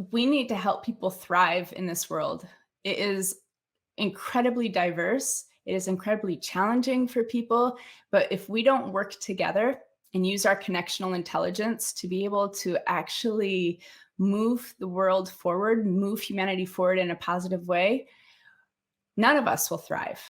we need to help people thrive in this world. It is incredibly diverse. It is incredibly challenging for people. But if we don't work together and use our connectional intelligence to be able to actually move the world forward, move humanity forward in a positive way, none of us will thrive.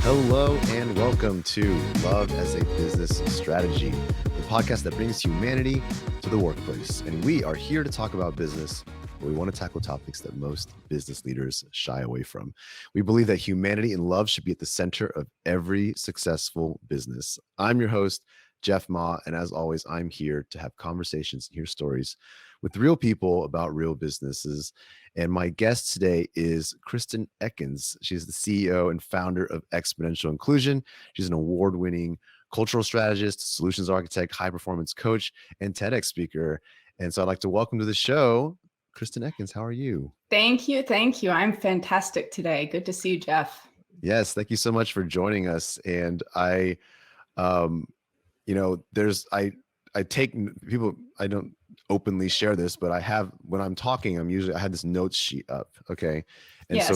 Hello and welcome to Love as a Business Strategy, the podcast that brings humanity to the workplace. And we are here to talk about business, but we want to tackle topics that most business leaders shy away from. We believe that humanity and love should be at the center of every successful business. I'm your host, Jeff Ma, and as always, I'm here to have conversations and hear stories with real people about real businesses. And my guest today is Kristin Ekkens. She's the CEO and founder of Exponential Inclusion. She's an award-winning cultural strategist, solutions architect, high-performance coach, and TEDx speaker. And so I'd like to welcome to the show, Kristin Ekkens. How are you? Thank you. Thank you. I'm fantastic today. Good to see you, Jeff. Yes, thank you so much for joining us. And I take people, I don't openly share this, but I have, when I'm talking, I have this notes sheet up. Okay. And Yes.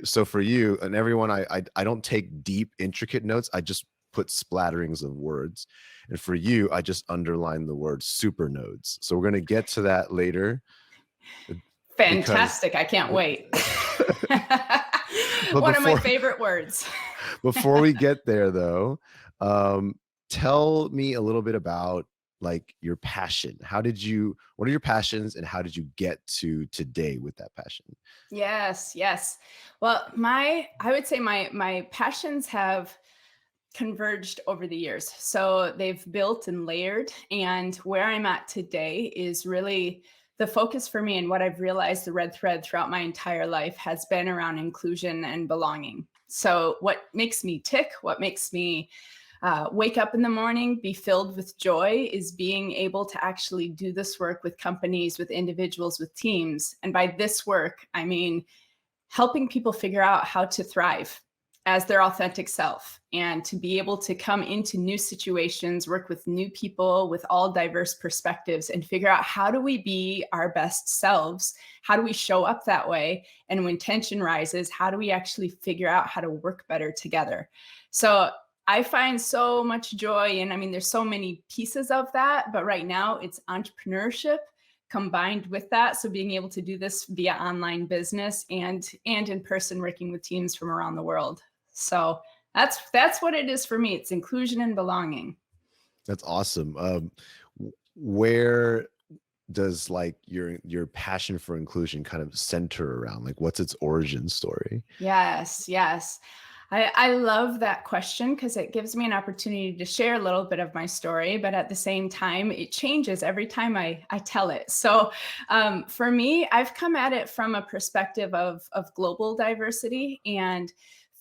so for you and everyone, I don't take deep, intricate notes. I just put splatterings of words. And for you, I just underline the word supernodes. So we're going to get to that later. Fantastic. I can't wait. One of my favorite words. Before we get there though, tell me a little bit about like your passion. What are your passions and how did you get to today with that passion? Yes. Well, I would say my passions have converged over the years. So they've built and layered. And where I'm at today is really the focus for me, and what I've realized the red thread throughout my entire life has been around inclusion and belonging. So what makes me tick, what makes me wake up in the morning, be filled with joy, is being able to actually do this work with companies, with individuals, with teams. And by this work, I mean helping people figure out how to thrive as their authentic self and to be able to come into new situations, work with new people with all diverse perspectives and figure out how do we be our best selves? How do we show up that way? And when tension rises, how do we actually figure out how to work better together? So I find so much joy, and I mean, there's so many pieces of that, but right now it's entrepreneurship combined with that. So being able to do this via online business and in person, working with teams from around the world. So that's what it is for me. It's inclusion and belonging. That's awesome. Where does like your passion for inclusion kind of center around? Like, what's its origin story? Yes. I love that question because it gives me an opportunity to share a little bit of my story, but at the same time, it changes every time I tell it. So for me, I've come at it from a perspective of global diversity and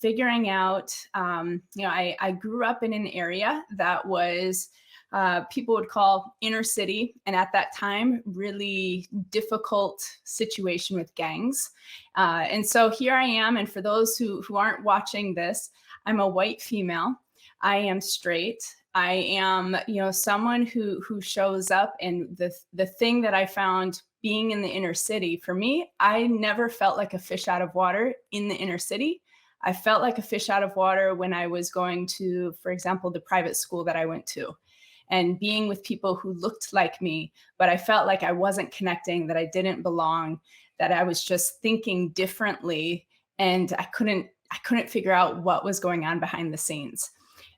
figuring out, I grew up in an area that was people would call inner city. And at that time, really difficult situation with gangs. And so here I am. And for those who aren't watching this, I'm a white female. I am straight. I am, someone who shows up. And the thing that I found being in the inner city, for me, I never felt like a fish out of water in the inner city. I felt like a fish out of water when I was going to, for example, the private school that I went to, and being with people who looked like me, but I felt like I wasn't connecting, that I didn't belong, that I was just thinking differently, and I couldn't figure out what was going on behind the scenes.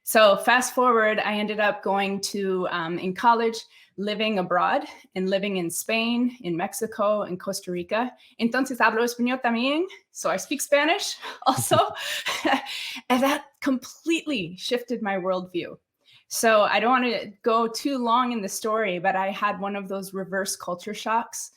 So fast forward, I ended up going to, in college, living abroad and living in Spain, in Mexico, in Costa Rica. Entonces hablo español también, so I speak Spanish also. And that completely shifted my worldview. So I don't want to go too long in the story, but I had one of those reverse culture shocks.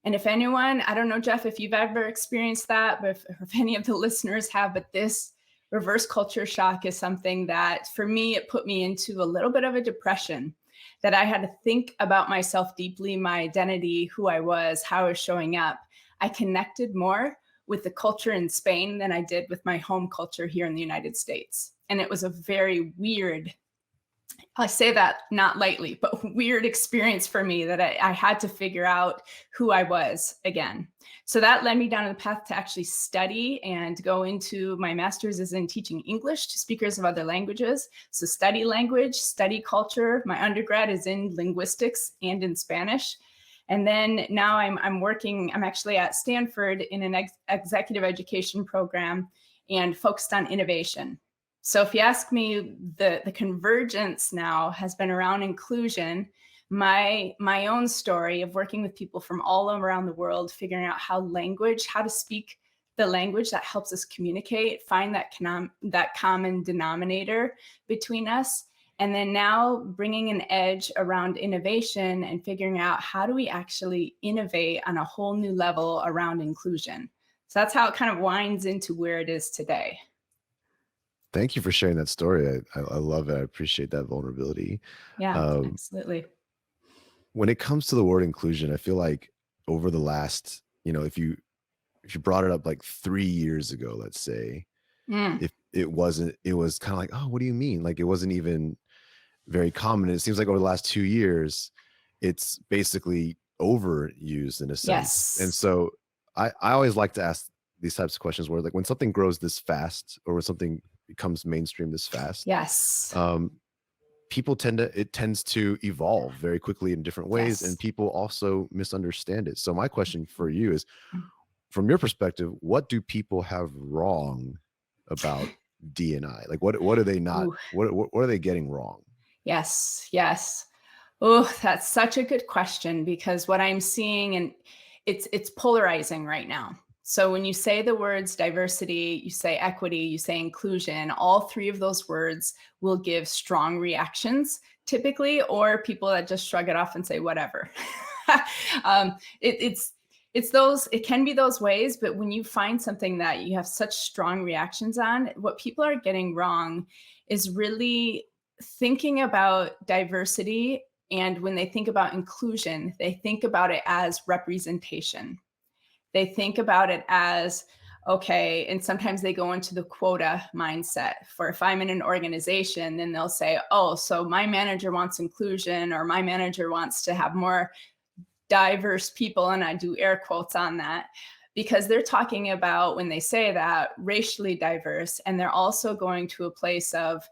And if anyone, I don't know, Jeff, if you've ever experienced that, but if any of the listeners have, but this reverse culture shock is something that for me, it put me into a little bit of a depression, that I had to think about myself deeply, my identity, who I was, how I was showing up. I connected more with the culture in Spain than I did with my home culture here in the United States. And it was a very weird I say that not lightly, but weird experience for me that I had to figure out who I was again. So that led me down the path to actually study and go into my master's is in teaching English to speakers of other languages. So study language, study culture. My undergrad is in linguistics and in Spanish. And then now I'm actually at Stanford in an executive education program and focused on innovation. So if you ask me, the convergence now has been around inclusion, my own story of working with people from all around the world, figuring out how to speak the language that helps us communicate, find that common denominator between us, and then now bringing an edge around innovation and figuring out how do we actually innovate on a whole new level around inclusion. So that's how it kind of winds into where it is today. Thank you for sharing that story. I love it. I appreciate that vulnerability. Yeah, Um, absolutely. when it comes to the word inclusion, I feel like over the last, if you brought it up like 3 years ago, let's say, Mm, if it wasn't, it was kind of like, oh, what do you mean? Like it wasn't even very common. And it seems like over the last 2 years, it's basically overused in a sense. And yes. so I always like to ask these types of questions where like when something grows this fast or when something becomes mainstream this fast, Yes. um, it tends to evolve very quickly in different ways, and Yes. people also misunderstand it. So my question for you is, from your perspective, what do people have wrong about D&I? Like what are they not, Ooh, what are they getting wrong? yes. Yes. Oh, that's such a good question because what I'm seeing, and it's polarizing right now. So when you say the words diversity, you say equity, you say inclusion, all three of those words will give strong reactions typically, or people that just shrug it off and say whatever. um, it can be those ways, but when you find something that you have such strong reactions on, what people are getting wrong is really thinking about diversity. And when they think about inclusion, they think about it as representation. They think about it as, okay, and sometimes they go into the quota mindset. For if I'm in an organization, then they'll say, oh, so my manager wants inclusion, or my manager wants to have more diverse people. And I do air quotes on that because they're talking about, when they say that, racially diverse. And they're also going to a place of,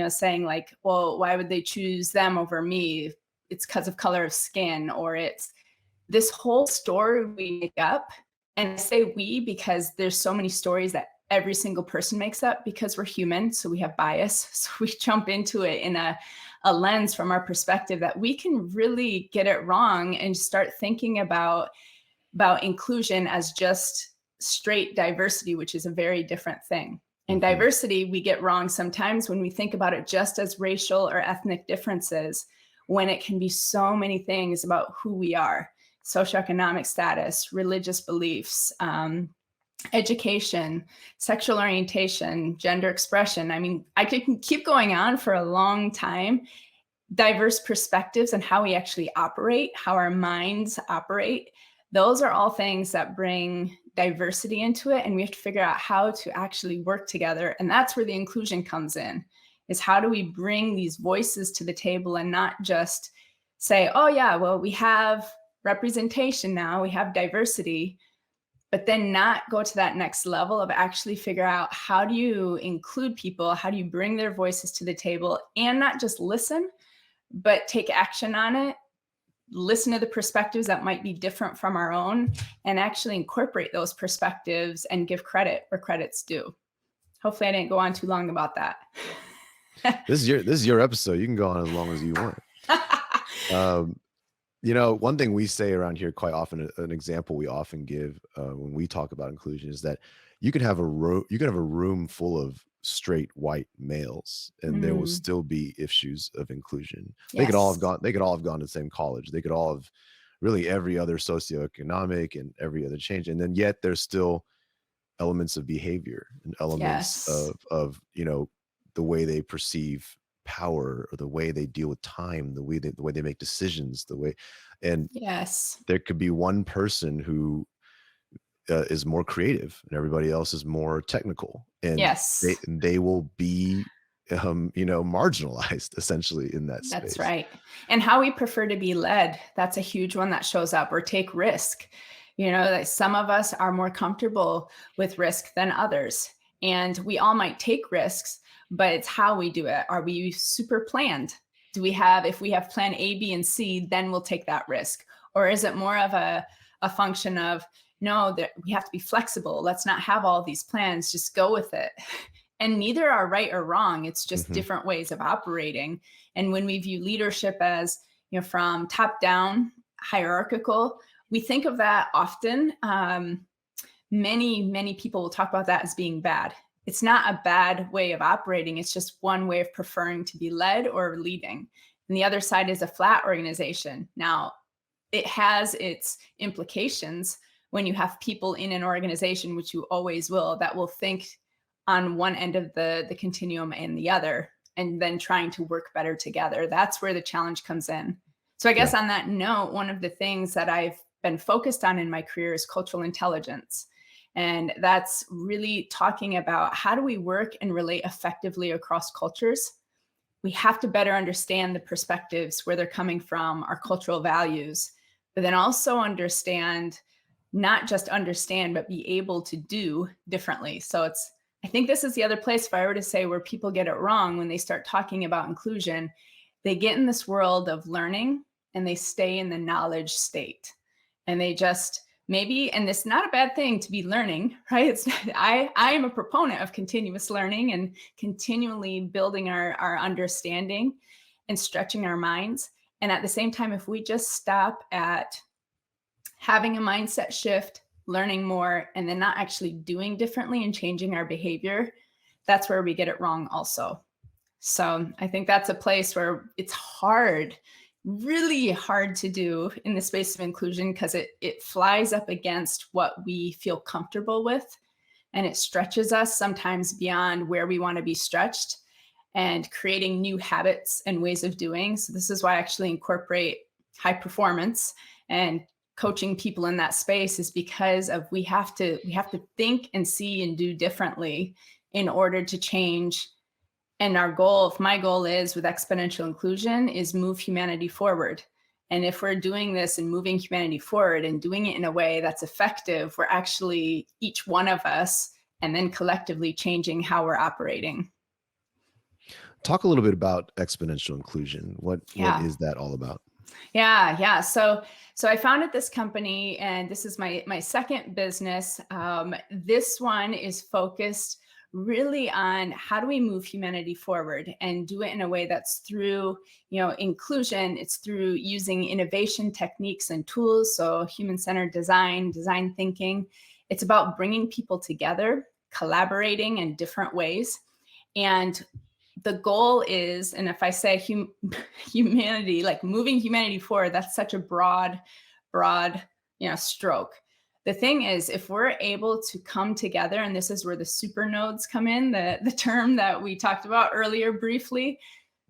saying like, well, why would they choose them over me? It's because of color of skin, or it's this whole story we make up. And I say we because there's so many stories that every single person makes up because we're human. So we have bias. So we jump into it in a lens from our perspective that we can really get it wrong and start thinking about inclusion as just straight diversity, which is a very different thing. And Mhm. diversity we get wrong sometimes when we think about it just as racial or ethnic differences, when it can be so many things about who we are: socioeconomic status, religious beliefs, education, sexual orientation, gender expression. I mean, I could keep going on for a long time. Diverse perspectives and how we actually operate, how our minds operate. Those are all things that bring diversity into it. And we have to figure out how to actually work together. And that's where the inclusion comes in, is how do we bring these voices to the table and not just say, oh yeah, well, we have representation now, we have diversity, but then not go to that next level of actually figure out how do you include people, how do you bring their voices to the table, and not just listen, but take action on it, listen to the perspectives that might be different from our own, and actually incorporate those perspectives and give credit where credit's due. Hopefully I didn't go on too long about that. This is your episode. You can go on as long as you want. One thing we say around here quite often, an example we often give when we talk about inclusion, is that you can have a room full of straight white males, and there will Mm, still be issues of inclusion. They could all have yes. gone to the same college. They could all have really every other socioeconomic and every other change, and then yet there's still elements of behavior and elements Yes. of the way they perceive power, or the way they deal with time, the way they make decisions, and Yes. there could be one person who is more creative and everybody else is more technical, and Yes. they will be marginalized essentially in that space. That's right. And how we prefer to be led, that's a huge one that shows up, or take risk. That some of us are more comfortable with risk than others. And we all might take risks, but it's how we do it. Are we super planned? If we have plan A, B, and C, then we'll take that risk? Or is it more of a function of, no, that we have to be flexible. Let's not have all these plans, just go with it. And neither are right or wrong. It's just different ways of operating. And when we view leadership as, from top down, hierarchical, we think of that often. Many people will talk about that as being bad. It's not a bad way of operating. It's just one way of preferring to be led or leading. And the other side is a flat organization. Now, it has its implications when you have people in an organization, which you always will, that will think on one end of the continuum and the other, and then trying to work better together. That's where the challenge comes in. So I guess on that note, one of the things that I've been focused on in my career is cultural intelligence. And that's really talking about how do we work and relate effectively across cultures. We have to better understand the perspectives, where they're coming from, our cultural values, but then also not just understand, but be able to do differently. So I think this is the other place, if I were to say, where people get it wrong when they start talking about inclusion. They get in this world of learning and they stay in the knowledge state. And they just and it's not a bad thing to be learning, right? I am a proponent of continuous learning and continually building our understanding and stretching our minds. And at the same time, if we just stop at having a mindset shift, learning more, and then not actually doing differently and changing our behavior, that's where we get it wrong also. So I think that's a place where it's really hard to do in the space of inclusion, because it flies up against what we feel comfortable with, and it stretches us sometimes beyond where we want to be stretched, and creating new habits and ways of doing. So this is why I actually incorporate high performance and coaching people in that space, is because of we have to think and see and do differently in order to change. And my goal is, with exponential inclusion, is move humanity forward. And if we're doing this and moving humanity forward and doing it in a way that's effective, we're actually, each one of us, and then collectively changing how we're operating. Talk a little bit about exponential inclusion. What is that all about? Yeah. So I founded this company, and this is my second business. This one is focused really on how do we move humanity forward and do it in a way that's through, inclusion. It's through using innovation techniques and tools. So human-centered design thinking. It's about bringing people together, collaborating in different ways. And the goal is, and if I say humanity, like moving humanity forward, that's such a broad, stroke. The thing is, if we're able to come together, and this is where the supernodes come in, the term that we talked about earlier briefly,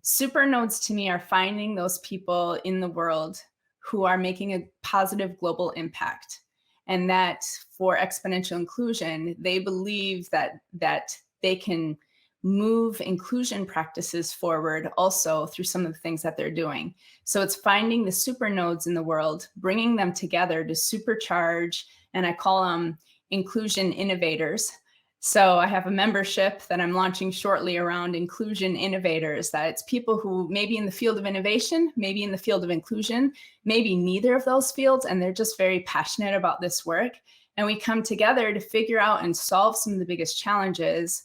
supernodes to me are finding those people in the world who are making a positive global impact. And that for exponential inclusion, they believe that they can move inclusion practices forward also through some of the things that they're doing. So it's finding the supernodes in the world, bringing them together to supercharge, and I call them inclusion innovators. So I have a membership that I'm launching shortly around inclusion innovators. That it's people who maybe in the field of innovation, maybe in the field of inclusion, maybe neither of those fields, and they're just very passionate about this work. And we come together to figure out and solve some of the biggest challenges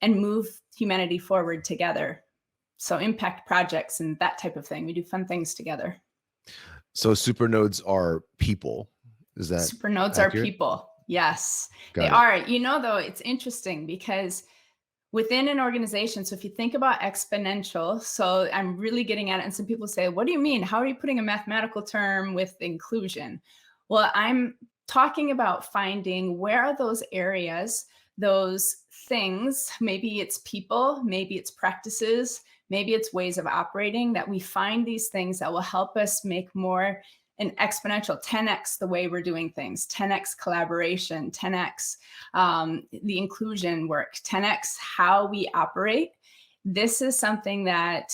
and move humanity forward together. So impact projects and that type of thing. We do fun things together. So supernodes are people. Is that Supernodes accurate? are people. Yes, Got they it. are. Though, it's interesting because within an organization, so if you think about exponential, so I'm really getting at it, and some people say, what do you mean? How are you putting a mathematical term with inclusion? Well, I'm talking about finding where are those areas, those things, maybe it's people, maybe it's practices, maybe it's ways of operating, that we find these things that will help us make more an exponential 10x the way we're doing things, 10x collaboration, 10x the inclusion work, 10x how we operate. this is something that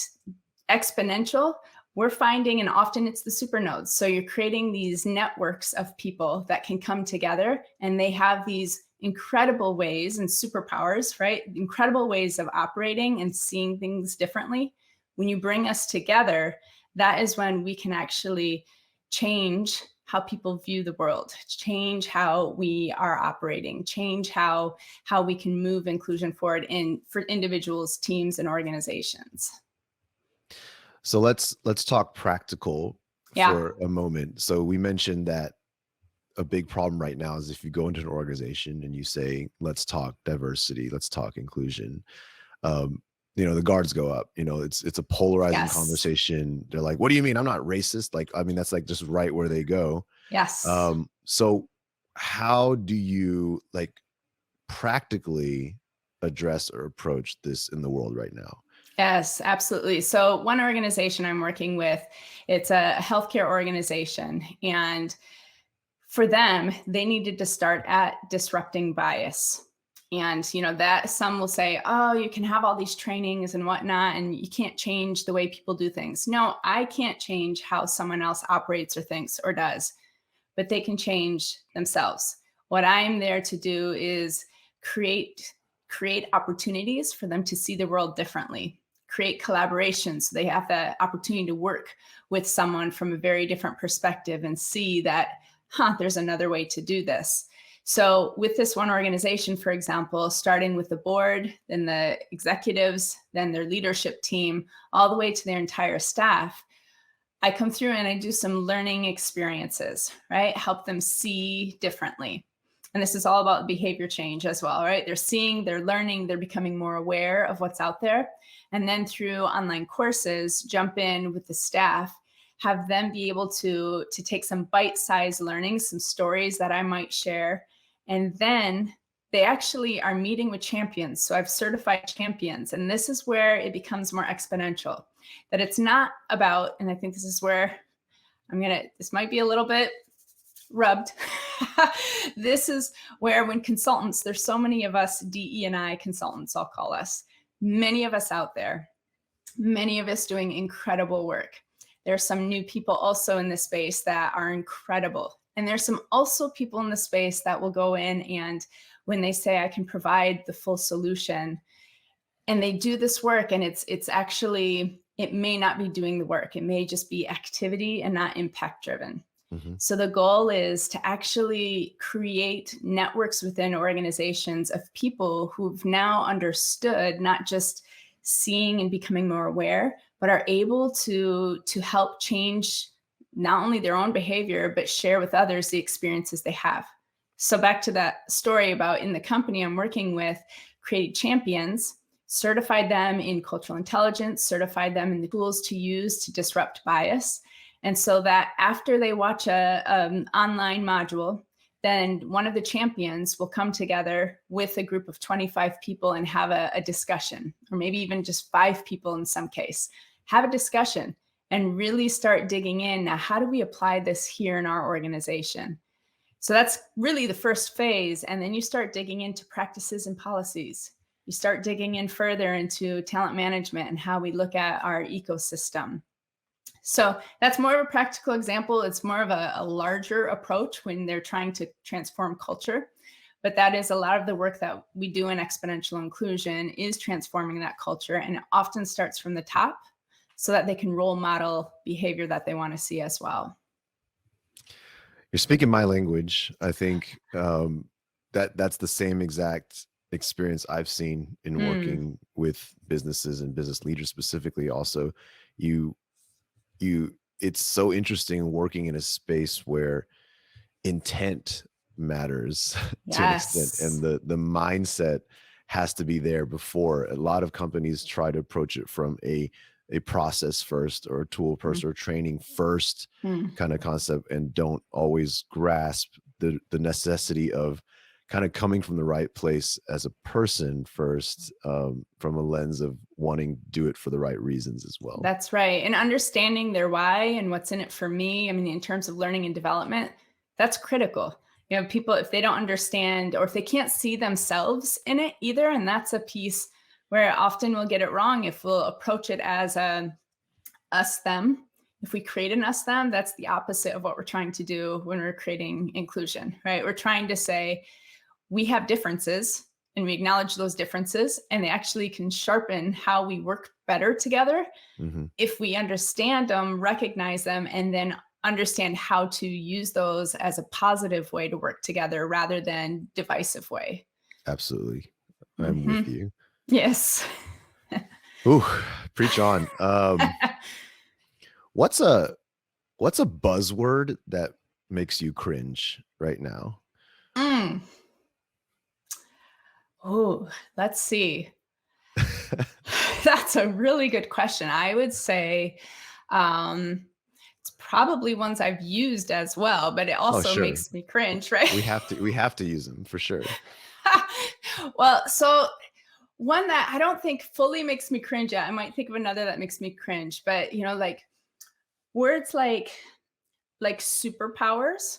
exponential, we're finding, and often it's the supernodes. So you're creating these networks of people that can come together, and they have these incredible ways and superpowers, right? Incredible ways of operating and seeing things differently. When you bring us together, that is when we can actually change how people view the world, change how we are operating, change how we can move inclusion forward for individuals, teams, and organizations. So let's talk practical Yeah. for a moment. So we mentioned that a big problem right now is if you go into an organization and you say, let's talk diversity, let's talk inclusion, the guards go up. It's a polarizing Yes. conversation. They're like, what do you mean? I'm not racist. Like, I mean, that's like just right where they go. Yes. So how do you like practically address or approach this in the world right now? Yes, absolutely. So one organization I'm working with, it's a healthcare organization, and for them, they needed to start at disrupting bias. And that some will say, oh, you can have all these trainings and whatnot, and you can't change the way people do things. No, I can't change how someone else operates or thinks or does, but they can change themselves. What I'm there to do is create opportunities for them to see the world differently, create collaboration so they have the opportunity to work with someone from a very different perspective and see that, there's another way to do this. So with this one organization, for example, starting with the board, then the executives, then their leadership team, all the way to their entire staff, I come through and I do some learning experiences, right? Help them see differently. And this is all about behavior change as well, right? They're seeing, they're learning, they're becoming more aware of what's out there. And then through online courses, jump in with the staff, have them be able to take some bite-sized learnings, some stories that I might share. And then they actually are meeting with champions. So I've certified champions. And this is where it becomes more exponential. That it's not about, and I think this is where this might be a little bit rubbed. This is where when consultants, there's so many of us DE&I consultants, I'll call us, many of us out there, many of us doing incredible work. There's some new people also in this space that are incredible. And there's some also people in the space that will go in, and when they say I can provide the full solution, and they do this work, and it's actually, it may not be doing the work. It may just be activity and not impact driven. Mm-hmm. So the goal is to actually create networks within organizations of people who've now understood, not just seeing and becoming more aware, but are able to help change not only their own behavior, but share with others the experiences they have. So back to that story about in the company I'm working with, created champions, certified them in cultural intelligence, certified them in the tools to use to disrupt bias. And so that after they watch an online module, then one of the champions will come together with a group of 25 people and have a discussion, or maybe even just 5 people in some case, have a discussion and really start digging in. Now, how do we apply this here in our organization? So that's really the first phase. And then you start digging into practices and policies. You start digging in further into talent management and how we look at our ecosystem. So that's more of a practical example. It's more of a larger approach when they're trying to transform culture. But that is a lot of the work that we do in exponential inclusion is transforming that culture. And it often starts from the top so that they can role model behavior that they want to see as well. You're speaking my language. I think that's the same exact experience I've seen in working with businesses and business leaders specifically. Also, it's so interesting working in a space where intent matters to an extent, and the mindset has to be there before. A lot of companies try to approach it from a process first, or a tool first, or training first kind of concept, and don't always grasp the necessity of kind of coming from the right place as a person first, from a lens of wanting to do it for the right reasons as well. That's right. And understanding their why and what's in it for me. I mean, in terms of learning and development, that's critical. People, if they don't understand, or if they can't see themselves in it either, and that's a piece where often we'll get it wrong if we'll approach it as a us them. If we create an us them, that's the opposite of what we're trying to do when we're creating inclusion, right? We're trying to say we have differences and we acknowledge those differences, and they actually can sharpen how we work better together if we understand them, recognize them, and then understand how to use those as a positive way to work together rather than divisive way. Absolutely. I'm with you. Yes. Ooh, preach on. What's a buzzword that makes you cringe right now? Oh, let's see. That's a really good question. I would say it's probably ones I've used as well, but it also sure. makes me cringe, right? We have to use them for sure. Well, so one that I don't think fully makes me cringe yet. I might think of another that makes me cringe, but like words like superpowers.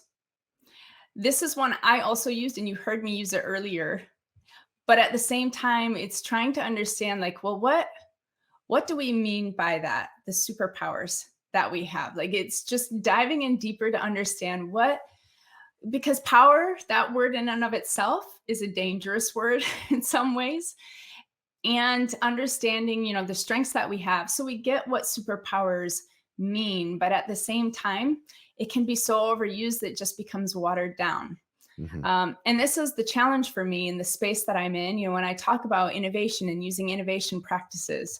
This is one I also used, and you heard me use it earlier. But at the same time, it's trying to understand, like, well, what do we mean by that? The superpowers that we have. Like, it's just diving in deeper to understand because power, that word in and of itself, is a dangerous word in some ways. And understanding, the strengths that we have. So we get what superpowers mean, but at the same time, it can be so overused that it just becomes watered down. And this is the challenge for me in the space that I'm in. When I talk about innovation and using innovation practices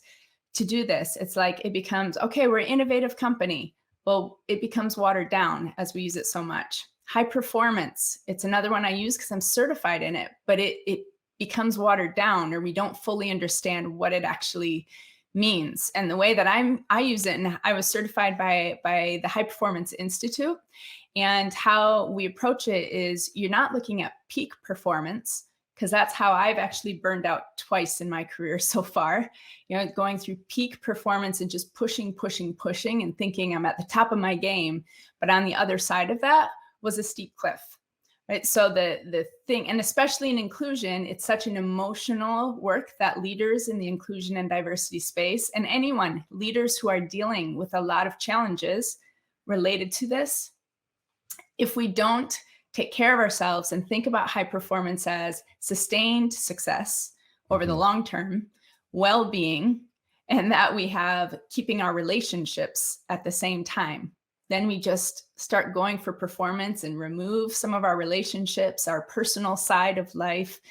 to do this, it's like it becomes, okay, we're an innovative company. Well, it becomes watered down as we use it so much. High performance, it's another one I use because I'm certified in it, but it becomes watered down, or we don't fully understand what it actually means. And the way that I use it, and I was certified by the High Performance Institute. And how we approach it is you're not looking at peak performance, because that's how I've actually burned out twice in my career so far, going through peak performance and just pushing and thinking I'm at the top of my game. But on the other side of that was a steep cliff, right? So the thing, and especially in inclusion, it's such an emotional work that leaders in the inclusion and diversity space, and leaders who are dealing with a lot of challenges related to this, if we don't take care of ourselves and think about high performance as sustained success over the long term, well-being, and that we have keeping our relationships at the same time, then we just start going for performance and remove some of our relationships, our personal side of life.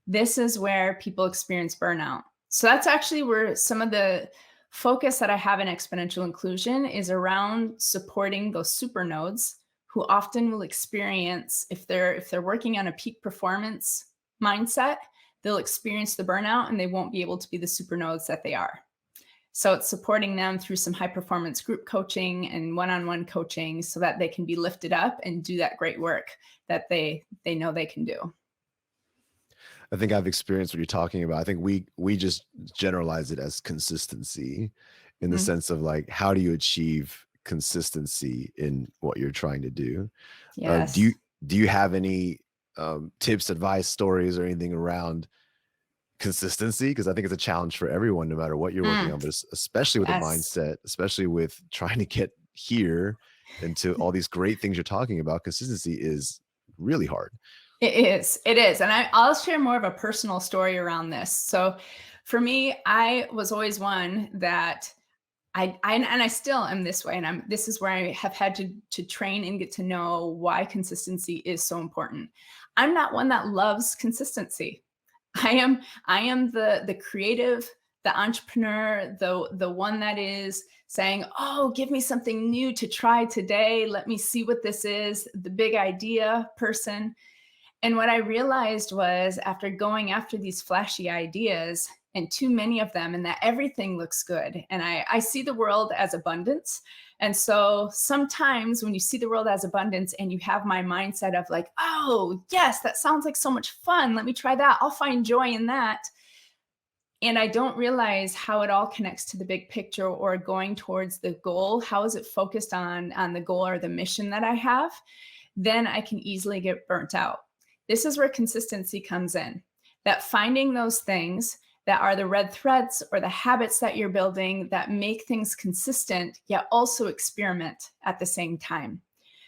This is where people experience burnout. So that's actually where some of the focus that I have in exponential inclusion is around supporting those supernodes, who often will experience, if they're working on a peak performance mindset, they'll experience the burnout and they won't be able to be the supernodes that they are. So it's supporting them through some high performance group coaching and one-on-one coaching so that they can be lifted up and do that great work that they know they can do. I think I've experienced what you're talking about. I think we just generalize it as consistency in the sense of like, how do you achieve consistency in what you're trying to do? Yes. Do you have any tips, advice, stories, or anything around consistency? Because I think it's a challenge for everyone, no matter what you're working on, but especially with the mindset, especially with trying to get here into all these great things you're talking about. Consistency is really hard. It is. And I'll share more of a personal story around this. So for me, I was always one that I still am this way. And this is where I have had to train and get to know why consistency is so important. I'm not one that loves consistency. I am the creative, the entrepreneur, the one that is saying, oh, give me something new to try today. Let me see what this is, the big idea person. And what I realized was, after going after these flashy ideas, and too many of them, and that everything looks good. And I see the world as abundance. And so sometimes when you see the world as abundance and you have my mindset of like, oh, yes, that sounds like so much fun. Let me try that. I'll find joy in that. And I don't realize how it all connects to the big picture or going towards the goal. How is it focused on the goal or the mission that I have? Then I can easily get burnt out. This is where consistency comes in, that finding those things that are the red threads or the habits that you're building that make things consistent, yet also experiment at the same time.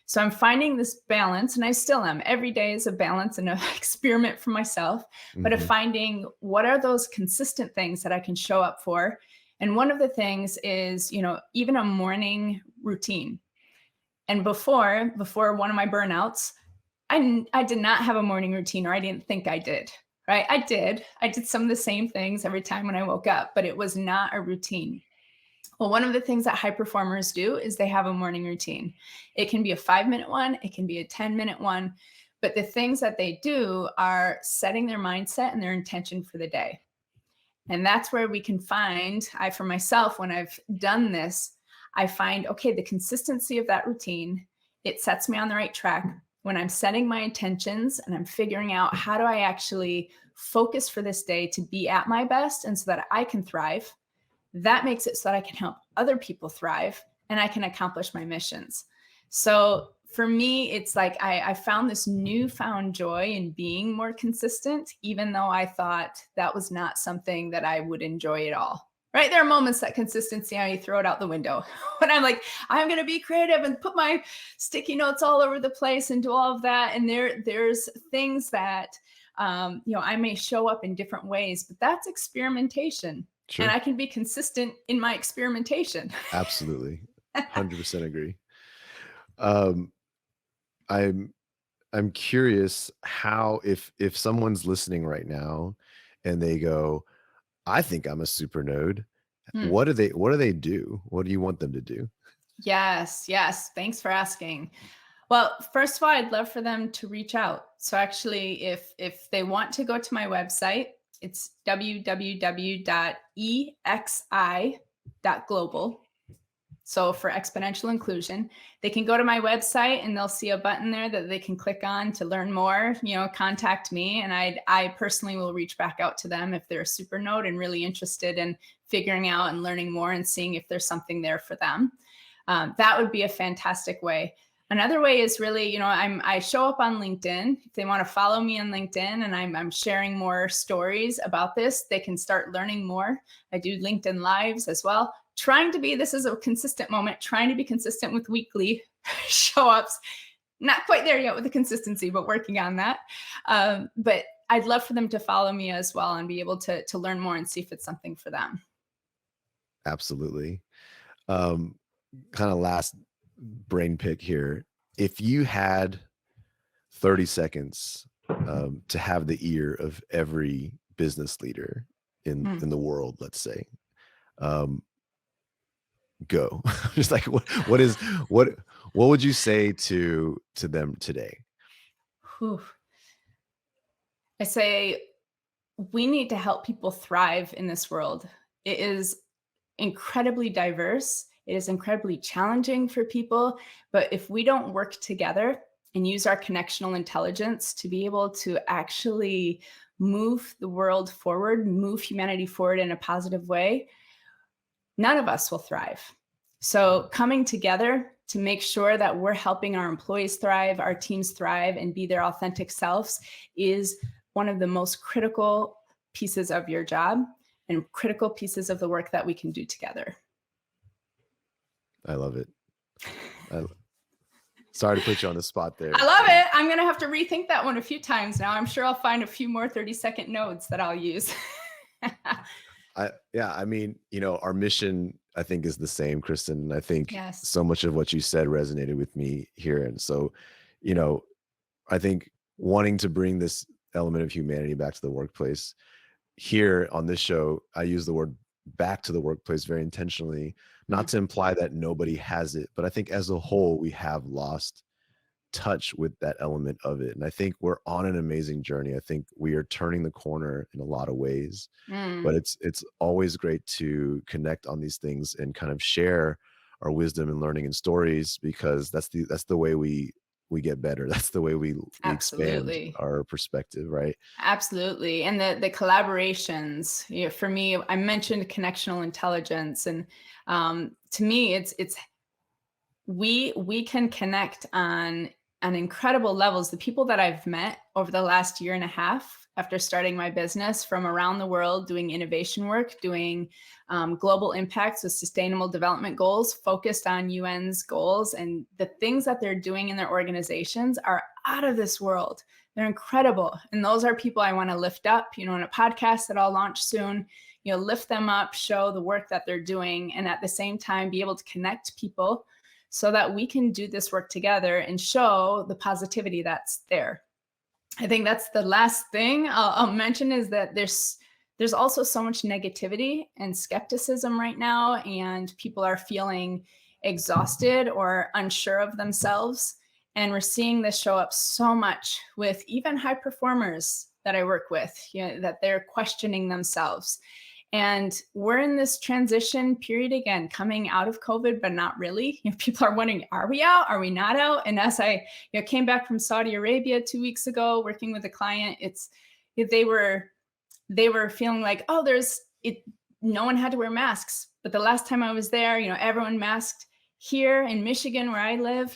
So I'm finding this balance, and I still am. Every day is a balance and an experiment for myself, but of finding what are those consistent things that I can show up for. And one of the things is, even a morning routine. And before one of my burnouts, I did not have a morning routine, or I didn't think I did, right? I did some of the same things every time when I woke up, but it was not a routine. Well, one of the things that high performers do is they have a morning routine. It can be a 5-minute one, it can be a 10-minute one, but the things that they do are setting their mindset and their intention for the day. And that's where we can find, for myself, when I've done this, I find, okay, the consistency of that routine, it sets me on the right track. When I'm setting my intentions and I'm figuring out how do I actually focus for this day to be at my best and so that I can thrive, that makes it so that I can help other people thrive and I can accomplish my missions. So for me, it's like I found this newfound joy in being more consistent, even though I thought that was not something that I would enjoy at all. Right? There are moments that consistency, you throw it out the window. When I'm like, I'm going to be creative and put my sticky notes all over the place and do all of that. And there's things that, I may show up in different ways, but that's experimentation. Sure. And I can be consistent in my experimentation. Absolutely. 100% agree. I'm curious how, if someone's listening right now and they go, I think I'm a supernode, what do they do? What do you want them to do? Yes. Thanks for asking. Well, first of all, I'd love for them to reach out. So actually, if they want to go to my website, it's www.exi.global. So for Exponential Inclusion, they can go to my website and they'll see a button there that they can click on to learn more, contact me. And I personally will reach back out to them if they're a supernode and really interested in figuring out and learning more and seeing if there's something there for them. That would be a fantastic way. Another way is really, I show up on LinkedIn. If they want to follow me on LinkedIn and I'm sharing more stories about this, they can start learning more. I do LinkedIn Lives as well. This is a consistent moment, trying to be consistent with weekly show ups. Not quite there yet with the consistency, but working on that. But I'd love for them to follow me as well and be able to learn more and see if it's something for them. Absolutely. Kind of last brain pick here. If you had 30 seconds to have the ear of every business leader in the world, let's say, go. Just like what would you say to them today? Whew. I say we need to help people thrive in this world. It is incredibly diverse. It is incredibly challenging for people, but if we don't work together and use our connectional intelligence to be able to actually move the world forward, move humanity forward in a positive way, none of us will thrive. So coming together to make sure that we're helping our employees thrive, our teams thrive, and be their authentic selves is one of the most critical pieces of your job and critical pieces of the work that we can do together. I love it. Sorry to put you on the spot there. I love it. I'm going to have to rethink that one a few times now. I'm sure I'll find a few more 30-second nodes that I'll use. Our mission, I think, is the same, Kristin. I think so much of what you said resonated with me here. And so, I think wanting to bring this element of humanity back to the workplace here on this show, I use the word back to the workplace very intentionally, not to imply that nobody has it, but I think as a whole, we have lost touch with that element of it. And I think we're on an amazing journey. I think we are turning the corner in a lot of ways, but it's always great to connect on these things and kind of share our wisdom and learning and stories, because that's the way we get better. That's the way we expand our perspective, right? Absolutely. And the collaborations, for me, I mentioned connectional intelligence, and to me, it's we can connect on incredible levels. The people that I've met over the last year and a half, after starting my business from around the world, doing innovation work, doing global impacts with sustainable development goals, focused on UN's goals. And the things that they're doing in their organizations are out of this world. They're incredible. And those are people I want to lift up, in a podcast that I'll launch soon, lift them up, show the work that they're doing, and at the same time, be able to connect people so that we can do this work together and show the positivity that's there. I think that's the last thing I'll mention, is that there's also so much negativity and skepticism right now, and people are feeling exhausted or unsure of themselves. And we're seeing this show up so much with even high performers that I work with, that they're questioning themselves. And we're in this transition period again, coming out of COVID, but not really. People are wondering, are we out? Are we not out? And as I came back from Saudi Arabia 2 weeks ago, working with a client, they were feeling like, no one had to wear masks. But the last time I was there, everyone masked. Here in Michigan, where I live,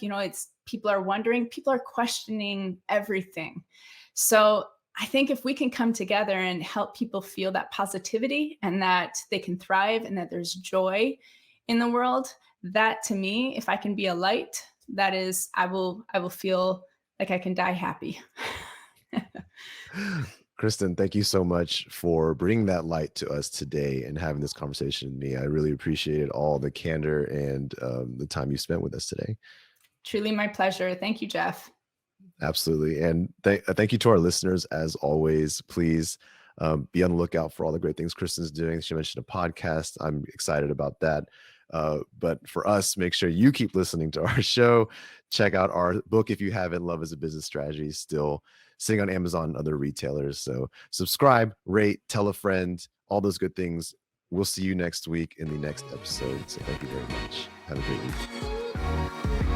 people are wondering, people are questioning everything. So I think if we can come together and help people feel that positivity and that they can thrive and that there's joy in the world, that to me, if I can be a light, that is, I will feel like I can die happy. Kristin, thank you so much for bringing that light to us today and having this conversation with me. I really appreciated all the candor and the time you spent with us today. Truly my pleasure. Thank you, Jeff. Absolutely. And thank you to our listeners. As always, please be on the lookout for all the great things Kristin's doing. She mentioned a podcast. I'm excited about that. But for us, make sure you keep listening to our show. Check out our book if you haven't, Love as a Business Strategy, still sitting on Amazon and other retailers. So subscribe, rate, tell a friend, all those good things. We'll see you next week in the next episode. So thank you very much. Have a great week.